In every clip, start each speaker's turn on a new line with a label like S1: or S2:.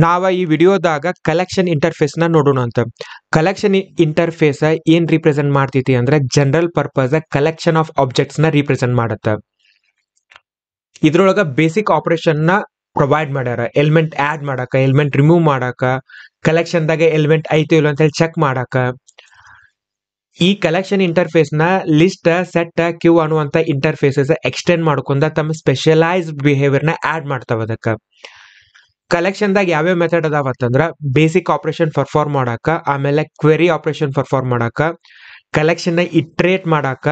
S1: ನಾವ ಈ ವಿಡಿಯೋದಾಗ collection interface ನ ನೋಡೋಣ ಅಂತ. ಕಲೆಕ್ಷನ್ ಇಂಟರ್ಫೇಸ್ ಏನ್ ರಿಪ್ರೆಸೆಂಟ್ ಮಾಡ್ತೈತಿ ಅಂದ್ರೆ general purpose collection of objects ನ ರಿಪ್ರೆಸೆಂಟ್ ಮಾಡತ್ತ. ಇದ್ರೊಳಗ ಬೇಸಿಕ್ ಆಪರೇಷನ್ ನ ಪ್ರೊವೈಡ್ ಮಾಡ್ಯಾರ. ಎಲಿಮೆಂಟ್ ಆಡ್ ಮಾಡಾಕ, ಎಲಿಮೆಂಟ್ ರಿಮೂವ್ ಮಾಡಾಕ, ಕಲೆಕ್ಷನ್ ದಾಗ ಎಲಿಮೆಂಟ್ ಐತಿ ಇಲ್ಲ ಅಂತ ಹೇಳಿ ಚೆಕ್ ಮಾಡಾಕ. ಈ ಕಲೆಕ್ಷನ್ ಇಂಟರ್ಫೇಸ್ ನ ಲಿಸ್ಟ್, ಸೆಟ್, ಕ್ಯೂ ಅನ್ನುವಂತ ಇಂಟರ್ಫೇಸಸ್ ಎಕ್ಸ್ಟೆಂಡ್ ಮಾಡ್ಕೊಂಡ ತಮ್ಮ ಸ್ಪೆಷಲೈಸ್ಡ್ ಬಿಹೇವಿಯರ್ ನ ಆಡ್ ಮಾಡ್ತಾವ. ಅದಕ್ಕ ಕಲೆಕ್ಷನ್ ದಾಗ ಯಾವ್ಯಾವ ಮೆಥಡ್ ಅದಾವ ಅಂತಂದ್ರ ಬೇಸಿಕ್ ಆಪರೇಷನ್ ಪರ್ಫಾರ್ಮ್ ಮಾಡಾಕ, ಆಮೇಲೆ ಕ್ವೆರಿ ಆಪರೇಷನ್ ಪರ್ಫಾರ್ಮ್ ಮಾಡಾಕ, ಕಲೆಕ್ಷನ್ ನ ಇಟ್ರೇಟ್ ಮಾಡಾಕ,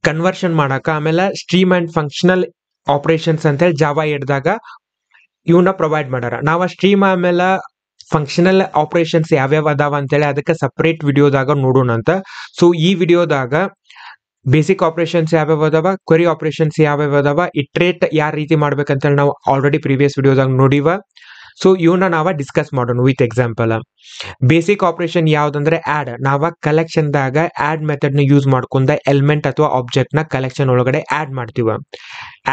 S1: ಕನ್ವರ್ಷನ್ ಮಾಡಾಕ, ಆಮೇಲೆ ಸ್ಟ್ರೀಮ್ ಅಂಡ್ ಫಂಕ್ಷನಲ್ ಆಪರೇಷನ್ಸ್ ಅಂತ ಹೇಳಿ ಜಾವಾ ಹಿಡ್ದಾಗ ಇವನ್ನ ಪ್ರೊವೈಡ್ ಮಾಡ್ಯಾರ. ನಾವ ಸ್ಟ್ರೀಮ್ ಆಮೇಲೆ ಫಂಕ್ಷನಲ್ ಆಪರೇಷನ್ಸ್ ಯಾವ್ಯಾವ ಅದಾವ ಅಂತೇಳಿ ಅದಕ್ಕೆ ಸಪರೇಟ್ ವಿಡಿಯೋದಾಗ ನೋಡೋಣ ಅಂತ. ಸೊ ಈ ವಿಡಿಯೋದಾಗ ಬೇಸಿಕ್ ಆಪರೇಷನ್ಸ್ ಯಾವ್ಯಾವ ಅದಾವ, ಕ್ವೆರಿ ಆಪರೇಷನ್ಸ್ ಯಾವ್ಯಾವ ಅದಾವ, ಇಟ್ರೇಟ್ ಯಾವ ರೀತಿ ಮಾಡ್ಬೇಕಂತೇಳಿ ನಾವು ಆಲ್ರೆಡಿ ಪ್ರೀವಿಯಸ್ ವಿಡಿಯೋದಾಗ ನೋಡಿವ. ಸೊ ಇವನ್ನ ನಾವ ಡಿಸ್ಕಸ್ ಮಾಡೋಣ ವಿತ್ ಎಕ್ಸಾಂಪಲ್. ಬೇಸಿಕ್ ಆಪರೇಷನ್ ಯಾವ್ದಂದ್ರೆ ಆಡ್. ನಾವ ಕಲೆಕ್ಷನ್ ದಾಗ ಆಡ್ ಮೆಥಡ್ ನ ಯೂಸ್ ಮಾಡ್ಕೊಂಡ ಎಲಿಮೆಂಟ್ ಅಥವಾ ಆಬ್ಜೆಕ್ಟ್ ನ ಕಲೆಕ್ಷನ್ ಒಳಗಡೆ ಆಡ್ ಮಾಡ್ತೀವ.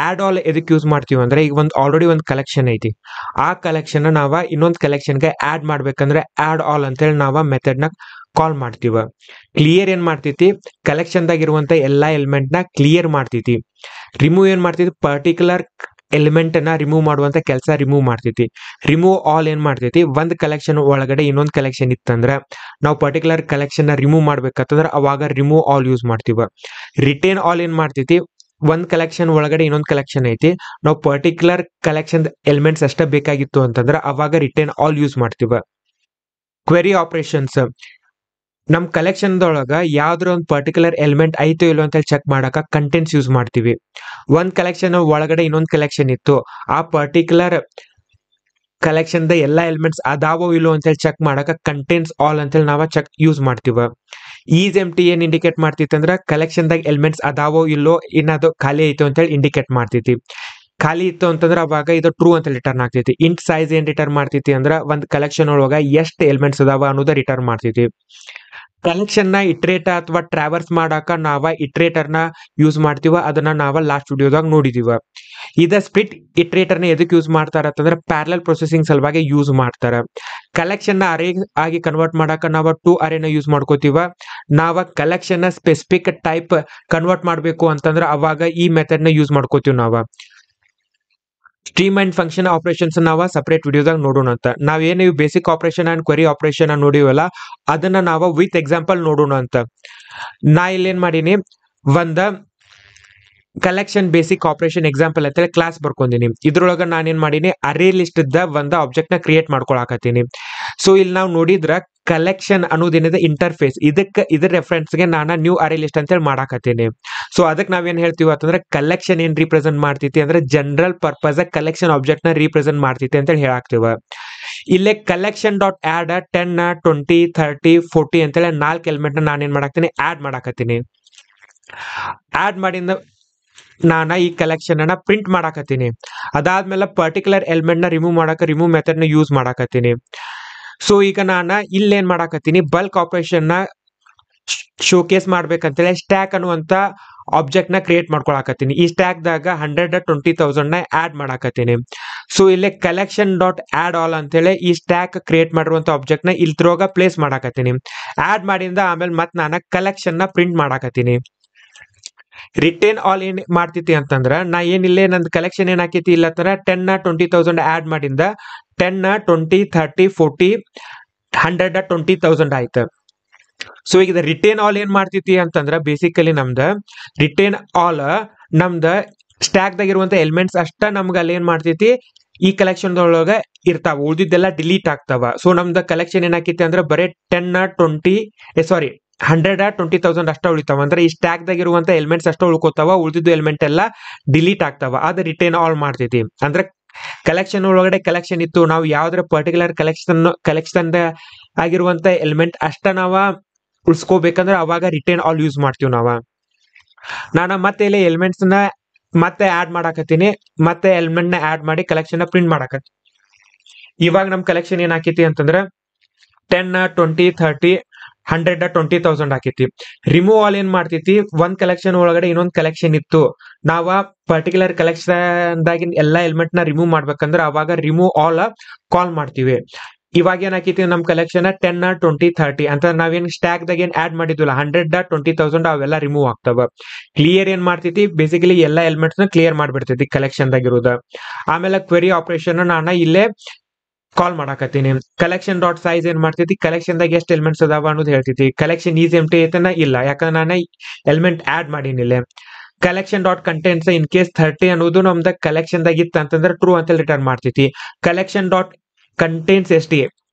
S1: ಆಡ್ ಆಲ್ ಎದಕ್ಕೆ ಯೂಸ್ ಮಾಡ್ತೀವಿ ಅಂದ್ರೆ ಈಗ ಆಲ್ರೆಡಿ ಒಂದು ಕಲೆಕ್ಷನ್ ಐತಿ, ಆ ಕಲೆಕ್ಷನ್ ನಾವ ಇನ್ನೊಂದು ಕಲೆಕ್ಷನ್ಗೆ ಆಡ್ ಮಾಡ್ಬೇಕಂದ್ರೆ ಆಡ್ ಆಲ್ ಅಂತೇಳಿ ನಾವ ಮೆಥಡ್ ನ ಕಾಲ್ ಮಾಡ್ತೀವ. ಕ್ಲಿಯರ್ ಏನ್ ಮಾಡ್ತೈತಿ, ಕಲೆಕ್ಷನ್ ದಾಗ ಇರುವಂತ ಎಲ್ಲಾ ಎಲಿಮೆಂಟ್ ನ ಕ್ಲಿಯರ್ ಮಾಡ್ತೈತಿ. ರಿಮೂವ್ ಏನ್ ಮಾಡ್ತೈತಿ, ಪರ್ಟಿಕ್ಯುಲರ್ ಎಲಿಮೆಂಟ್ ನ ರಿಮೂವ್ ಮಾಡುವಂತ ಕೆಲಸ ರಿಮೂವ್ ಮಾಡ್ತೈತಿ. ರಿಮೂವ್ ಆಲ್ ಏನ್ ಮಾಡ್ತೈತಿ, ಒಂದ್ ಕಲೆಕ್ಷನ್ ಒಳಗಡೆ ಇನ್ನೊಂದ್ ಕಲೆಕ್ಷನ್ ಇತ್ತಂದ್ರ ನಾವು ಪರ್ಟಿಕ್ಯುಲರ್ ಕಲೆಕ್ಷನ್ ನ ರಿಮೂವ್ ಮಾಡ್ಬೇಕಂತಂದ್ರ ಅವಾಗ ರಿಮೂವ್ ಆಲ್ ಯೂಸ್ ಮಾಡ್ತೀವ. ರಿಟೇನ್ ಆಲ್ ಏನ್ ಮಾಡ್ತೈತಿ, ಒಂದ್ ಕಲೆಕ್ಷನ್ ಒಳಗಡೆ ಇನ್ನೊಂದ್ ಕಲೆಕ್ಷನ್ ಐತಿ, ನಾವು ಪರ್ಟಿಕ್ಯುಲರ್ ಕಲೆಕ್ಷನ್ ಎಲಿಮೆಂಟ್ಸ್ ಅಷ್ಟೇ ಬೇಕಾಗಿತ್ತು ಅಂತಂದ್ರ ಅವಾಗ ರಿಟೇನ್ ಆಲ್ ಯೂಸ್ ಮಾಡ್ತೀವ. ಕ್ವೆರಿ ಆಪರೇಷನ್ಸ್ ನಮ್ ಕಲೆಕ್ಷನ್ ದೊಳಗ ಯಾವ್ದ್ರ ಒಂದು ಪರ್ಟಿಕ್ಯುಲರ್ ಎಲಿಮೆಂಟ್ ಐತೋ ಇಲ್ಲೋ ಅಂತ ಚೆಕ್ ಮಾಡಾಕ ಕಂಟೆಂಟ್ಸ್ ಯೂಸ್ ಮಾಡ್ತೀವಿ. ಒಂದ್ ಕಲೆಕ್ಷನ್ ಒಳಗಡೆ ಇನ್ನೊಂದ್ ಕಲೆಕ್ಷನ್ ಇತ್ತು, ಆ ಪರ್ಟಿಕ್ಯುಲರ್ ಕಲೆಕ್ಷನ್ ದ ಎಲ್ಲಾ ಎಲಿಮೆಂಟ್ಸ್ ಅದಾವೋ ಇಲ್ಲೋ ಅಂತೇಳಿ ಚೆಕ್ ಮಾಡಾಕ ಕಂಟೆಂಟ್ಸ್ ಆಲ್ ಅಂತೇಳಿ ನಾವ ಚೆಕ್ ಯೂಸ್ ಮಾಡ್ತೀವ. ಈಸ್ ಎಂಟಿ ಏನ್ ಇಂಡಿಕೇಟ್ ಮಾಡ್ತೈತಿ ಅಂದ್ರ ಕಲೆಕ್ಷನ್ ದಾಗ ಎಲಿಮೆಂಟ್ಸ್ ಅದಾವೋ ಇಲ್ಲೋ, ಇನ್ನದು ಖಾಲಿ ಐತೋ ಅಂತೇಳಿ ಇಂಡಿಕೇಟ್ ಮಾಡ್ತೈತಿ. ಖಾಲಿ ಇತ್ತು ಅಂತಂದ್ರ ಅವಾಗ ಇದು ಟ್ರೂ ಅಂತ ರಿಟರ್ನ್ ಆಗ್ತೈತಿ. ಇಂಟ್ ಸೈಜ್ ಏನ್ ರಿಟರ್ನ್ ಮಾಡ್ತೈತಿ ಅಂದ್ರ ಒಂದ್ ಕಲೆಕ್ಷನ್ ಒಳಗ ಎಷ್ಟು ಎಲಿಮೆಂಟ್ಸ್ ಅದಾವ ಅನ್ನೋದ ರಿಟರ್ನ್ ಮಾಡ್ತೈತಿ. ಕಲೆಕ್ಷನ್ ನ ಇಟ್ರೇಟ್ ಅಥವಾ ಟ್ರಾವರ್ಸ್ ಮಾಡಾಕ ನಾವ ಇಟ್ರೇಟರ್ ನ ಯೂಸ್ ಮಾಡ್ತೀವ. ಅದನ್ನ ನಾವ ಲಾಸ್ಟ್ ವಿಡಿಯೋದಾಗ ನೋಡಿದೀವ. ಇದ ಸ್ಪ್ಲಿಟ್ ಇಟ್ರೇಟರ್ ನ ಎದಕ್ಕೆ ಯೂಸ್ ಮಾಡ್ತಾರ ಅಂತಂದ್ರೆ ಪ್ಯಾರಲಲ್ ಪ್ರೊಸೆಸಿಂಗ್ ಸಲುವಾಗಿ ಯೂಸ್ ಮಾಡ್ತಾರ. ಕಲೆಕ್ಷನ್ ನ ಅರೇ ಆಗಿ ಕನ್ವರ್ಟ್ ಮಾಡಾಕ ನಾವ ಟು ಅರೇನ ಯೂಸ್ ಮಾಡ್ಕೋತೀವ. ನಾವ ಕಲೆಕ್ಷನ್ ನ ಸ್ಪೆಸಿಫಿಕ್ ಟೈಪ್ ಕನ್ವರ್ಟ್ ಮಾಡ್ಬೇಕು ಅಂತಂದ್ರ ಅವಾಗ ಈ ಮೆಥಡ್ ನ ಯೂಸ್ ಮಾಡ್ಕೋತೀವಿ. ನಾವ ಸ್ಟ್ರೀಮ್ ಅಂಡ್ ಫಂಕ್ಷನ್ ಆಪರೇಷನ್ಸ್ ನಾವ ಸಪರೇಟ್ ವಿಡಿಯೋದಾಗ ನೋಡೋಣ ಅಂತ. ನಾವೇನು basic operation and query operation ನೋಡಿವಲ್ಲ ಅದನ್ನ ನಾವ ವಿತ್ ಎಕ್ಸಾಂಪಲ್ ನೋಡೋಣ ಅಂತ. ನಾ ಇಲ್ಲಿ ಏನ್ ಮಾಡೀನಿ, ಒಂದ ಕಲೆಕ್ಷನ್ ಬೇಸಿಕ್ ಆಪರೇಷನ್ ಎಕ್ಸಾಂಪಲ್ ಅಂತ ಕ್ಲಾಸ್ ಬರ್ಕೊಂಡಿನಿ. ಇದ್ರೊಳಗ ನಾನು ಏನ್ ಮಾಡೀನಿ, ಅರೇ ಲಿಸ್ಟ್ ದ ಒಂದ ಆಬ್ಜೆಕ್ಟ್ ನ ಕ್ರಿಯೇಟ್ ಮಾಡ್ಕೊಳಕತ್ತೀನಿ. ಸೊ ಇಲ್ಲಿ ನಾವು ನೋಡಿದ್ರ ಕಲೆಕ್ಷನ್ ಅನ್ನೋದೇನಿದೆ ಇಂಟರ್ಫೇಸ್, ಇದ್ರ ರೆಫರೆನ್ಸ್ ಗೆ ನಾನು ನ್ಯೂ ಅರೇ ಲಿಸ್ಟ್ ಅಂತ ಹೇಳಿ ಮಾಡಾಕತ್ತೀನಿ. ಸೊ ಅದಕ್ಕೆ ನಾವೇನ್ ಹೇಳ್ತೀವಿ ಅಂತಂದ್ರೆ ಕಲೆಕ್ಷನ್ ಏನ್ ರಿಪ್ರೆಸೆಂಟ್ ಮಾಡ್ತೈತಿ ಅಂದ್ರೆ ಜನರಲ್ ಪರ್ಪಸ್ ಕಲೆಕ್ಷನ್ ಆಬ್ಜೆಕ್ಟ್ ನ ರಿಪ್ರೆಸೆಂಟ್ ಮಾಡ್ತೈತಿ ಅಂತ ಹೇಳಿ ಹೇಳಾಕ್ತಿವ. ಇಲ್ಲೇ ಕಲೆಕ್ಷನ್ ಡಾಟ್ ಆಡ್ 10, 20, 30, 40 ಅಂತೇಳಿ 4 ಎಲಿಮೆಂಟ್ ನ ನಾನೇನ್ ಮಾಡಾಕ್ತೀನಿ, ಆಡ್ ಮಾಡಾಕತ್ತೀನಿ. ಆಡ್ ಮಾಡಿಂದ ನಾನ ಈ ಕಲೆಕ್ಷನ್ ಅನ್ನ ಪ್ರಿಂಟ್ ಮಾಡಾಕತ್ತೀನಿ. ಅದಾದ್ಮೇಲೆ ಪರ್ಟಿಕ್ಯುಲರ್ ಎಲಿಮೆಂಟ್ ನ ರಿಮೂವ್ ಮಾಡಾಕ ರಿಮೂವ್ ಮೆಥಡ್ ನ ಯೂಸ್ ಮಾಡಾಕತ್ತೀನಿ. ಸೊ ಈಗ ನಾನ ಇಲ್ಲೇನ್ ಮಾಡಾಕತ್ತೀನಿ, ಬಲ್ಕ್ ಆಪರೇಷನ್ ನ ಶೋಕೇಸ್ ಮಾಡ್ಬೇಕಂತೇಳಿ ಸ್ಟ್ಯಾಕ್ ಅನ್ನುವಂತ ಆಬ್ಜೆಕ್ಟ್ ನ ಕ್ರಿಯೇಟ್ ಮಾಡ್ಕೊಳಕತ್ತೀನಿ. ಈ ಸ್ಟ್ಯಾಕ್ ದಾಗ 100, 20,000 ನ ಆಡ್ ಮಾಡಾಕತ್ತೀನಿ. ಸೊ ಇಲ್ಲಿ ಕಲೆಕ್ಷನ್ ಡಾಟ್ ಆಡ್ ಆಲ್ ಅಂತೇಳಿ ಈ ಸ್ಟ್ಯಾಕ್ ಕ್ರಿಯೇಟ್ ಮಾಡಿರುವಂತ ಆಬ್ಜೆಕ್ಟ್ ನ ಇಲ್ದ್ರೋಗ ಪ್ಲೇಸ್ ಮಾಡಾಕತ್ತೀನಿ. ಆಡ್ ಮಾಡಿಂದ ಆಮೇಲೆ ಮತ್ ನಾನು ಕಲೆಕ್ಷನ್ ನ ಪ್ರಿಂಟ್ ಮಾಡಾಕತ್ತೀನಿ. ರಿಟೇನ್ ಆಲ್ ಏನ್ ಮಾಡ್ತೈತಿ ಅಂತಂದ್ರ ನಾ ಏನಿಲ್ಲೇ ನಂದು ಕಲೆಕ್ಷನ್ ಏನ್ ಹಾಕೈತಿ ಇಲ್ಲ ತರ 10, 20,000 ಆಡ್ ಮಾಡಿಂದ 10, 20, 30, 40, 100, 20,000 ಆಯ್ತು. ಸೊ ಈಗ ರಿಟೇನ್ ಆಲ್ ಏನ್ ಮಾಡ್ತೈತಿ ಅಂತಂದ್ರ ಬೇಸಿಕಲಿ ನಮ್ದ ರಿಟೇನ್ ಆಲ್ ನಮ್ದ ಸ್ಟ್ಯಾಕ್ ದಾಗ ಇರುವಂತ ಎಲಿಮೆಂಟ್ಸ್ ಅಷ್ಟ ನಮ್ಗ ಅಲ್ಲಿ ಏನ್ ಮಾಡ್ತೈತಿ, ಈ ಕಲೆಕ್ಷನ್ ಒಳಗ ಇರ್ತಾವ, ಉಳಿದಿದ್ದೆಲ್ಲ ಡಿಲೀಟ್ ಆಗ್ತಾವ. ಸೊ ನಮ್ದ ಕಲೆಕ್ಷನ್ ಏನ್ ಹಾಕೈತಿ ಅಂದ್ರೆ ಬರೀ 100, 20,000 ಅಷ್ಟ ಉಳಿತಾವ. ಅಂದ್ರೆ ಈ ಸ್ಟ್ಯಾಕ್ ದಾಗ ಇರುವಂತ ಎಲಿಮೆಂಟ್ಸ್ ಅಷ್ಟ ಉಳ್ಕೋತಾವ, ಉಳಿದಿದ್ದು ಎಲಿಮೆಂಟ್ ಎಲ್ಲ ಡಿಲೀಟ್ ಆಗ್ತಾವ. ಅದ ರಿಟೇನ್ ಆಲ್ ಮಾಡ್ತೈತಿ. ಅಂದ್ರೆ ಕಲೆಕ್ಷನ್ ಒಳಗಡೆ ಕಲೆಕ್ಷನ್ ಇತ್ತು, ನಾವು ಯಾವ್ದ್ರ ಪರ್ಟಿಕ್ಯುಲರ್ ಕಲೆಕ್ಷನ್ ಆಗಿರುವಂತ ಎಲಿಮೆಂಟ್ ಅಷ್ಟ ನಾವ ಉಳಿಸ್ಕೋಬೇಕಂದ್ರೆ ಅವಾಗ ರಿಟೇನ್ ಆಲ್ ಯೂಸ್ ಮಾಡ್ತೀವಿ ನಾವ. ನಾನು ಮತ್ತೆ ಇಲ್ಲಿ ಎಲಿಮೆಂಟ್ಸ್ ನ ಮತ್ತೆ ಆಡ್ ಮಾಡಾಕತ್ತೀನಿ, ಮತ್ತೆ ಎಲಿಮೆಂಟ್ ನ ಆಡ್ ಮಾಡಿ ಕಲೆಕ್ಷನ್ ನ ಪ್ರಿಂಟ್ ಮಾಡಾಕತ್ತೀನಿ. ಇವಾಗ ನಮ್ ಕಲೆಕ್ಷನ್ ಏನ್ ಹಾಕೈತಿ ಅಂತಂದ್ರ 10, 20, 30, 120,000 ಆಕೈತಿ. ರಿಮೂವ್ ಆಲ್ ಏನ್ ಮಾಡ್ತೈತಿ, ಒಂದ್ ಕಲೆಕ್ಷನ್ ಒಳಗಡೆ ಇನ್ನೊಂದ್ ಕಲೆಕ್ಷನ್ ಇತ್ತು, ನಾವ ಪರ್ಟಿಕ್ಯುಲರ್ ಕಲೆಕ್ಷನ್ ದಾಗಿನ ಎಲ್ಲಾ ಎಲಿಮೆಂಟ್ ನ ರಿಮೂವ್ ಮಾಡ್ಬೇಕಂದ್ರ ಅವಾಗ ರಿಮೂವ್ ಆಲ್ ಕಾಲ್ ಮಾಡ್ತೀವಿ. ಇವಾಗ ಏನಾಕೈತಿ ನಮ್ ಕಲೆಕ್ಷನ್ 10, 20, 30 ಅಂತ ನಾವೇನ್ ಸ್ಟ್ಯಾಕ್ ದಾಗ ಏನ್ ಆಡ್ ಮಾಡಿದ್ವಲ್ಲ 100, 20,000 ಅವೆಲ್ಲ ರಿಮೂವ್ ಆಗ್ತಾವ. ಕ್ಲಿಯರ್ ಏನ್ ಮಾಡ್ತೈತಿ, ಬೇಸಿಕಲಿ ಎಲ್ಲಾ ಎಲಿಮೆಂಟ್ಸ್ ನ ಕ್ಲಿಯರ್ ಮಾಡ್ಬಿಡ್ತೈತಿ ಕಲೆಕ್ಷನ್ ದಾಗ ಇರೋದ. ಆಮೇಲೆ ಕ್ವೆರಿ ಆಪರೇಷನ್ ನಾನು ಇಲ್ಲೇ ಕಾಲ್ ಮಾಡಾಕತ್ತೀನಿ. ಕಲೆಕ್ಷನ್ ಡಾಟ್ ಸೈಜ್ ಏನ್ ಮಾಡ್ತೈತಿ, ಕಲೆಕ್ಷನ್ ದಾಗ ಎಷ್ಟು ಎಲಿಮೆಂಟ್ಸ್ ಅದಾವ ಅನ್ನೋದು ಹೇಳ್ತೈತಿ. ಕಲೆಕ್ಷನ್ ಈಸ್ ಎಂಟಿ ಐತನ ಇಲ್ಲ, ಯಾಕಂದ್ರೆ ನಾನು ಎಲಿಮೆಂಟ್ ಆಡ್ ಮಾಡೀನಿಲ್ಲ. Collection dot contents in case 30 ಅನ್ನೋದು ನಮ್ದ ಕಲೆಕ್ಷನ್ ದಾಗ ಇತ್ತು ಅಂತಂದ್ರೆ ಟ್ರೂ ಅಂತ ರಿಟರ್ನ್ ಮಾಡ್ತೈತಿ. ಕಲೆಕ್ಷನ್ ಡಾಟ್ ಕಂಟೆಂಟ್ಸ್ ಎಷ್ಟಿ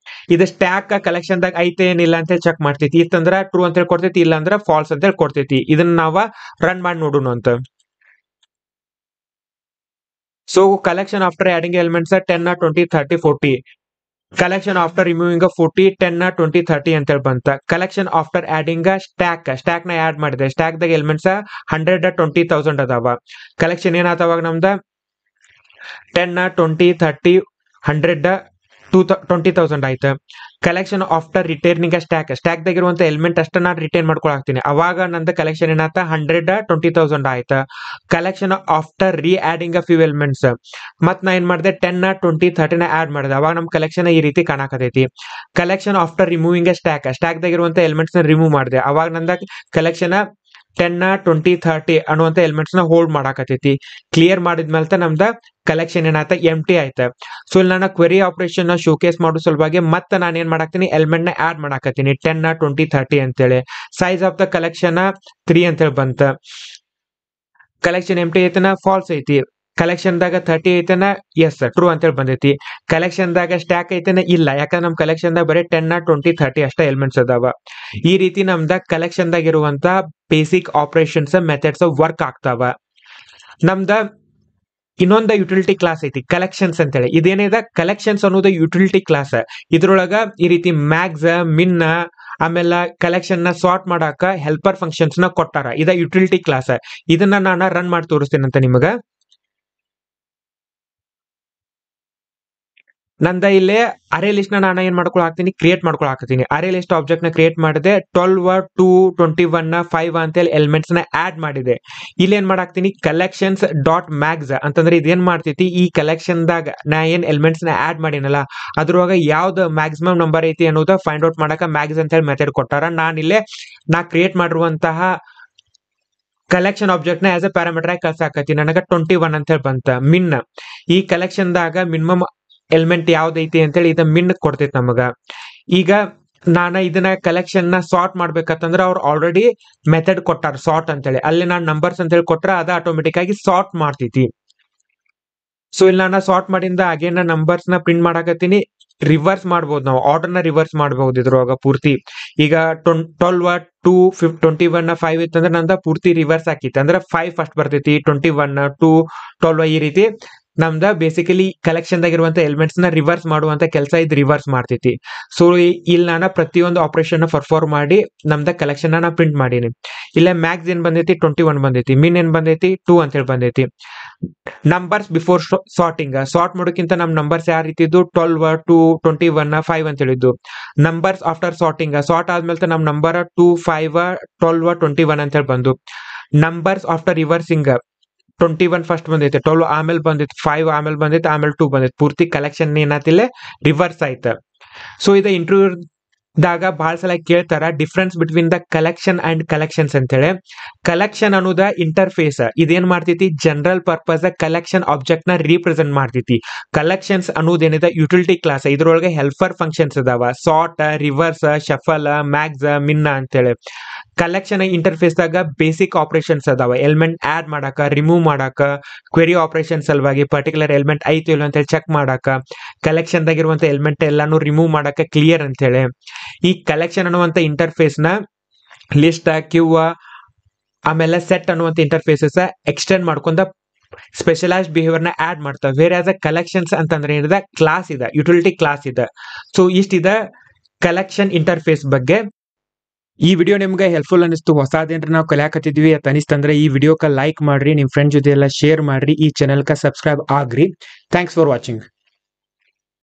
S1: ಇದು ಸ್ಟ್ಯಾಕ್ ಕಲೆಕ್ಷನ್ ದಾಗ ಐತೆ ಏನಿಲ್ಲ ಅಂತ ಹೇಳಿ ಚೆಕ್ ಮಾಡ್ತೈತಿ. ಇತ್ತಂದ್ರ ಟ್ರೂ ಅಂತ ಹೇಳಿ ಕೊಡ್ತೈತಿ, ಇಲ್ಲ ಅಂದ್ರ ಫಾಲ್ಸ್ ಅಂತ ಹೇಳಿ ಕೊಡ್ತೈತಿ. ಇದನ್ನ ನಾವ ರನ್ ಮಾಡಿ ನೋಡೋಣ ಅಂತ. So collection after adding elements 10, 20, 30, 40. Collection after removing 40, 10, 20, 30 ಅಂತ ಹೇಳಿ ಬಂತ. ಕಲೆಕ್ಷನ್ ಆಫ್ಟರ್ ಆಡಿಂಗ್ ಸ್ಟ್ಯಾಕ್ ನ ಆಡ್ ಮಾಡಿದೆ. ಸ್ಟ್ಯಾಕ್ ದಾಗ ಎಲಿಮೆಂಟ್ಸ್ 100, 20,000 ಅದಾವ. ಕಲೆಕ್ಷನ್ ಏನಾತವಾಗ ನಮ್ದ 10, 20, 30, 100, 20,000 ಆಯ್ತು. ಕಲೆಕ್ಷನ್ ಆಫ್ಟರ್ ರಿಟರ್ನಿಂಗ್ ಸ್ಟ್ಯಾಕ್ ದಾಗ ಇರುವಂತ ಎಲಿಮೆಂಟ್ ಅಷ್ಟ ನಾನು ರಿಟರ್ನ್ ಮಾಡ್ಕೊಳಾಕ್ತೀನಿ. ಅವಾಗ ನಂದ ಕಲೆಕ್ಷನ್ ಏನಾತ 100, 20,000 ಆಯ್ತು. ಕಲೆಕ್ಷನ್ ಆಫ್ಟರ್ ರೀ ಆಡಿಂಗ್ ಫ್ಯೂ ಎಲಿಮೆಂಟ್ಸ್ ಮತ್ ನಾ ಏನ್ ಮಾಡಿದೆ 10, 20, 30 ನ ಆಡ್ ಮಾಡಿದೆ. ಅವಾಗ ನಮ್ ಕಲೆಕ್ಷನ್ ಈ ರೀತಿ ಕಾಣಕತೈತಿ. ಕಲೆಕ್ಷನ್ ಆಫ್ಟರ್ ರಿಮೂವಿಂಗ್ ಸ್ಟ್ಯಾಕ್ ದಾಗ ಇರುವಂತ ಎಲಿಮೆಂಟ್ಸ್ ನ ರಿಮೂವ್ ಮಾಡಿದೆ. ಅವಾಗ ನಂದ ಕಲೆಕ್ಷನ್ 10, 20, 30 ಅನ್ನುವಂತ ಎಲಿಮೆಂಟ್ಸ್ ನ ಹೋಲ್ಡ್ ಮಾಡಾಕತೈತಿ. ಕ್ಲಿಯರ್ ಮಾಡಿದ್ಮೇಲೆ ನಮ್ದ ಕಲೆಕ್ಷನ್ ಏನಾಯ್ತ ಎಂಟಿ ಆಯ್ತ. ಸೊ ಇಲ್ಲಿ ನಾನು ಕ್ವೆರಿ ಆಪರೇಷನ್ ನ ಶೋಕೇಸ್ ಮಾಡೋ ಸಲುವಾಗಿ ಮತ್ತೆ ನಾನು ಏನ್ ಮಾಡಾಕ್ತೀನಿ, ಎಲಿಮೆಂಟ್ ನ ಆಡ್ ಮಾಡಾಕತ್ತೀನಿ 10, 20, 30 ಅಂತೇಳಿ. ಸೈಜ್ ಆಫ್ ದ ಕಲೆಕ್ಷನ್ 3 ಅಂತೇಳಿ ಬಂತ. ಕಲೆಕ್ಷನ್ ಎಂಟಿ ಐತನ ಫಾಲ್ಸ್ ಐತಿ. ಕಲೆಕ್ಷನ್ ದಾಗ 30 ಐತನ ಎಸ್ ಟ್ರೂ ಅಂತೇಳಿ ಬಂದೈತಿ. ಕಲೆಕ್ಷನ್ ದಾಗ ಸ್ಟ್ಯಾಕ್ ಐತನ ಇಲ್ಲ, ಯಾಕಂದ್ರೆ ನಮ್ ಕಲೆಕ್ಷನ್ ದಾಗ ಬರೀ 10, 20, 30 ಅಷ್ಟ ಎಲಿಮೆಂಟ್ಸ್ ಅದಾವ. ಈ ರೀತಿ ನಮ್ದ ಕಲೆಕ್ಷನ್ ದಾಗ ಇರುವಂತ ಬೇಸಿಕ್ ಆಪರೇಷನ್ಸ್ ಮೆಥಡ್ಸ್ ವರ್ಕ್ ಆಗ್ತಾವ. ನಮ್ದ ಇನ್ನೊಂದ ಯುಟಿಲಿಟಿ ಕ್ಲಾಸ್ ಐತಿ ಕಲೆಕ್ಷನ್ಸ್ ಅಂತೇಳಿ. ಇದೇನಿದೆ ಕಲೆಕ್ಷನ್ಸ್ ಅನ್ನೋದು ಯುಟಿಲಿಟಿ ಕ್ಲಾಸ್. ಇದ್ರೊಳಗ ಈ ರೀತಿ ಮ್ಯಾಕ್ಸ್, ಮಿನ್, ಆಮೇಲೆ ಕಲೆಕ್ಷನ್ ನ ಸಾರ್ಟ್ ಮಾಡಾಕ ಹೆಲ್ಪರ್ ಫಂಕ್ಷನ್ಸ್ ನ ಕೊಟ್ಟಾರ. ಇದ ಯುಟಿಲಿಟಿ ಕ್ಲಾಸ್. ಇದನ್ನ ನಾನು ರನ್ ಮಾಡಿ ತೋರಿಸ್ತೇನೆ ಅಂತ ನಿಮಗ. ನಂದ ಇಲ್ಲಿ ಅರೆ ಲಿಸ್ಟ್ ನ ನಾನು ಏನ್ ಮಾಡ್ಕೊಳಾಕ್ತೀನಿ, ಕ್ರಿಯೇಟ್ ಮಾಡ್ಕೊಳಾಕತ್ತೀನಿ. ಅರೆ ಲಿಸ್ಟ್ ಆಬ್ಜೆಕ್ಟ್ ನ ಕ್ರಿಯೇಟ್ ಮಾಡಿದೆ. 12, 2, 21, 5 ಅಂತೇಳಿ ಎಲಿಮೆಂಟ್ಸ್ ನ ಆಡ್ ಮಾಡಿದೆ. ಇಲ್ಲಿ ಏನ್ ಮಾಡಾಕ್ತೀನಿ, ಕಲೆಕ್ಷನ್ಸ್ ಡಾಟ್ ಮ್ಯಾಕ್ಸ್ ಅಂತಂದ್ರೆ ಇದೇನ್ ಮಾಡ್ತೈತಿ, ಈ ಕಲೆಕ್ಷನ್ ದಾಗ ನಾ ಏನ್ ಎಲಿಮೆಂಟ್ಸ್ ನ ಆಡ್ ಮಾಡಿನಲ್ಲ ಅದ್ರೊಳಗ ಯಾವ್ದು ಮ್ಯಾಕ್ಸಿಮಮ್ ನಂಬರ್ ಐತಿ ಅನ್ನೋದ ಫೈಂಡ್ ಔಟ್ ಮಾಡಾಕ ಮ್ಯಾಕ್ಸ್ ಅಂತ ಹೇಳಿ ಮೆಥಡ್ ಕೊಟ್ಟಾರ. ನಾ ಕ್ರಿಯೇಟ್ ಮಾಡಿರುವಂತಹ ಕಲೆಕ್ಷನ್ ಆಬ್ಜೆಕ್ಟ್ ನ ಆಸ್ ಎ ಪ್ಯಾರಾಮೀಟರ್ ಆಗಿ ಕಳ್ಸಾಕತ್ತೀನಿ. ನನಗ 21 ಅಂತ ಹೇಳಿ ಬಂತ. ಮಿನ್ ಈ ಕಲೆಕ್ಷನ್ ದಾಗ ಮಿನಿಮಮ್ ಎಲಿಮೆಂಟ್ ಯಾವ್ದೈತಿ ಅಂತೇಳಿ ಇದ ಮಿನ್ ಕೊಡ್ತೈತಿ ನಮಗ. ಈಗ ನಾನು ಇದನ್ನ ಕಲೆಕ್ಷನ್ ನ ಸಾರ್ಟ್ ಮಾಡ್ಬೇಕಂತಂದ್ರ ಅವ್ರು ಆಲ್ರೆಡಿ ಮೆಥಡ್ ಕೊಟ್ಟಾರ ಸಾರ್ಟ್ ಅಂತೇಳಿ. ಅಲ್ಲಿ ನಾನು ನಂಬರ್ಸ್ ಅಂತ ಹೇಳಿ ಕೊಟ್ರ ಅದ ಆಟೋಮೆಟಿಕ್ ಆಗಿ ಸಾರ್ಟ್ ಮಾಡ್ತೈತಿ. ಸೊ ಇಲ್ಲಿ ನಾನು ಸಾರ್ಟ್ ಮಾಡಿಂದ ಅಗೇನ್ ನಂಬರ್ಸ್ ನ ಪ್ರಿಂಟ್ ಮಾಡಾಕತ್ತೀನಿ. ರಿವರ್ಸ್ ಮಾಡ್ಬೋದು, ನಾವು ಆರ್ಡರ್ ನ ರಿವರ್ಸ್ ಮಾಡಬಹುದು ಇದ್ರೊಳಗ ಪೂರ್ತಿ. ಈಗ 12, 2, 21, 5 ಇತ್ತಂದ್ರೆ ನಂದ ಪೂರ್ತಿ ರಿವರ್ಸ್ ಹಾಕಿತ್ತು. ಅಂದ್ರೆ 5 ಫಸ್ಟ್ ಬರ್ತೈತಿ, 21, 2, 12 ಈ ರೀತಿ ನಮ್ದ ಬೇಸಿಕಲಿ ಕಲೆಕ್ಷನ್ ದಾಗ ಇರುವಂತ ಎಲಿಮೆಂಟ್ಸ್ ನ ರಿವರ್ಸ್ ಮಾಡುವಂತ ಕೆಲಸ ಇದು ರಿವರ್ಸ್ ಮಾಡ್ತೈತಿ. ಸೊ ಇಲ್ಲಿ ನಾನು ಪ್ರತಿಯೊಂದು ಆಪರೇಷನ್ ಪರ್ಫಾರ್ಮ್ ಮಾಡಿ ನಮ್ದ ಕಲೆಕ್ಷನ್ ನಾ ಪ್ರಿಂಟ್ ಮಾಡೀನಿ. ಇಲ್ಲ ಮ್ಯಾಕ್ಸ್ ಏನ್ ಬಂದೈತಿ 21 ಬಂದೈತಿ. ಮಿನ್ ಏನ್ ಬಂದೈತಿ 2 ಅಂತ ಹೇಳಿ ಬಂದೈತಿ. ನಂಬರ್ಸ್ ಬಿಫೋರ್ ಸಾರ್ಟಿಂಗ್, ಸಾರ್ಟ್ ಮಾಡೋಕ್ಕಿಂತ ನಮ್ ನಂಬರ್ಸ್ ಯಾವ ರೀತಿ ಇದ್ದು 12, 2, 21, 5 ಅಂತ ಹೇಳಿದ್ದು. ನಂಬರ್ಸ್ ಆಫ್ಟರ್ ಸಾರ್ಟಿಂಗ್, ಸಾರ್ಟ್ ಆದ್ಮೇಲೆ ನಮ್ ನಂಬರ್ 2, 5, 12, 21 ಅಂತ ಹೇಳಿ ಬಂದು. ನಂಬರ್ಸ್ ಆಫ್ಟರ್ ರಿವರ್ಸಿಂಗ್ 21 ಫಸ್ಟ್ ಬಂದೈತೆ, 12 ಆಮೇಲೆ ಬಂದೈತೆ, 5 ಆಮೇಲೆ ಬಂದೈತೆ, ಆಮೇಲೆ 2 ಬಂದೈತೆ. ಪೂರ್ತಿ ಕಲೆಕ್ಷನ್ ಏನಾತಿಲ್ಲ ರಿವರ್ಸ್ ಆಯ್ತ. ಸೊ ಇದ ಇಂಟರ್ವ್ಯೂ ದಾಗ ಬಹಳ ಸಲ ಕೇಳ್ತಾರ difference between the collection and collections ಅಂತ ಹೇಳಿ. ಕಲೆಕ್ಷನ್ ಅನ್ನೋದ ಇಂಟರ್ಫೇಸ್ ಇದೇನ್ ಮಾಡ್ತೈತಿ, ಜನರಲ್ ಪರ್ಪಸ್ ಕಲೆಕ್ಷನ್ ಆಬ್ಜೆಕ್ಟ್ ನ ರೀಪ್ರೆಸೆಂಟ್ ಮಾಡ್ತೈತಿ. ಕಲೆಕ್ಷನ್ಸ್ ಅನ್ನೋದೇನಿದೆ ಯುಟಿಲಿಟಿ ಕ್ಲಾಸ್. ಇದ್ರೊಳಗೆ ಹೆಲ್ಪರ್ ಫಂಕ್ಷನ್ಸ್ ಅದಾವ, ಸಾರ್ಟ್, ರಿವರ್ಸ್, ಶಫಲ್, ಮ್ಯಾಕ್ಸ್, ಮಿನ್ನ ಅಂತೇಳಿ. ಕಲೆಕ್ಷನ್ ಇಂಟರ್ಫೇಸ್ ದಾಗ ಬೇಸಿಕ್ ಆಪರೇಷನ್ಸ್ ಅದಾವ, ಎಲಿಮೆಂಟ್ ಆಡ್ ಮಾಡಾಕ, ರಿಮೂವ್ ಮಾಡಾಕ, ಕ್ವೆರಿ ಆಪರೇಷನ್ ಸಲುವಾಗಿ ಪರ್ಟಿಕ್ಯುಲರ್ ಎಲಿಮೆಂಟ್ ಐತಿ ಇಲ್ಲ ಅಂತ ಹೇಳಿ ಚೆಕ್ ಮಾಡಾಕ, ಕಲೆಕ್ಷನ್ ದಾಗ ಇರುವಂತ ಎಲಿಮೆಂಟ್ ಎಲ್ಲಾನು ರಿಮೂವ್ ಮಾಡಾಕ ಕ್ಲಿಯರ್ ಅಂತ ಹೇಳಿ. ಈ ಕಲೆಕ್ಷನ್ ಅನ್ನುವಂತ ಇಂಟರ್ಫೇಸ್ ನ ಲಿಸ್ಟ್, ಕ್ಯೂ, ಆಮೇಲೆ ಸೆಟ್ ಅನ್ನುವಂತ ಇಂಟರ್ಫೇಸಸ್ ಎಕ್ಸ್ಟೆಂಡ್ ಮಾಡ್ಕೊಂಡ ಸ್ಪೆಷಲೈಸ್ಡ್ ಬಿಹೇವಿಯರ್ ನ ಆಡ್ ಮಾಡ್ತಾವ. ಬೇರೆ ಆಸ್ ಕಲೆಕ್ಷನ್ಸ್ ಅಂತಂದ್ರೆ ಏನಿದೆ ಕ್ಲಾಸ್ ಇದೆ, ಯುಟಿಲಿಟಿ ಕ್ಲಾಸ್ ಇದೆ. ಸೊ ಇಷ್ಟಿದೆ ಕಲೆಕ್ಷನ್ ಇಂಟರ್ಫೇಸ್ ಬಗ್ಗೆ. ಈ ವಿಡಿಯೋ ನಿಮ್ಗೆ ಹೆಲ್ಪ್ಫುಲ್ ಅನಿಸ್ತು, ಹೊಸದೇನ್ರ ನಾವು ಕಲಿಯಾಕತ್ತಿದ್ವಿ ಅಂತ ಅನಿಸ್ತಂದ್ರೆ ಈ ವಿಡಿಯೋಕ ಲೈಕ್ ಮಾಡ್ರಿ, ನಿಮ್ ಫ್ರೆಂಡ್ ಜೊತೆ ಎಲ್ಲ ಶೇರ್ ಮಾಡ್ರಿ, ಈ ಚಾನೆಲ್ಕ ಸಬ್ಸ್ಕ್ರೈಬ್ ಆಗ್ರಿ. Thanks for watching.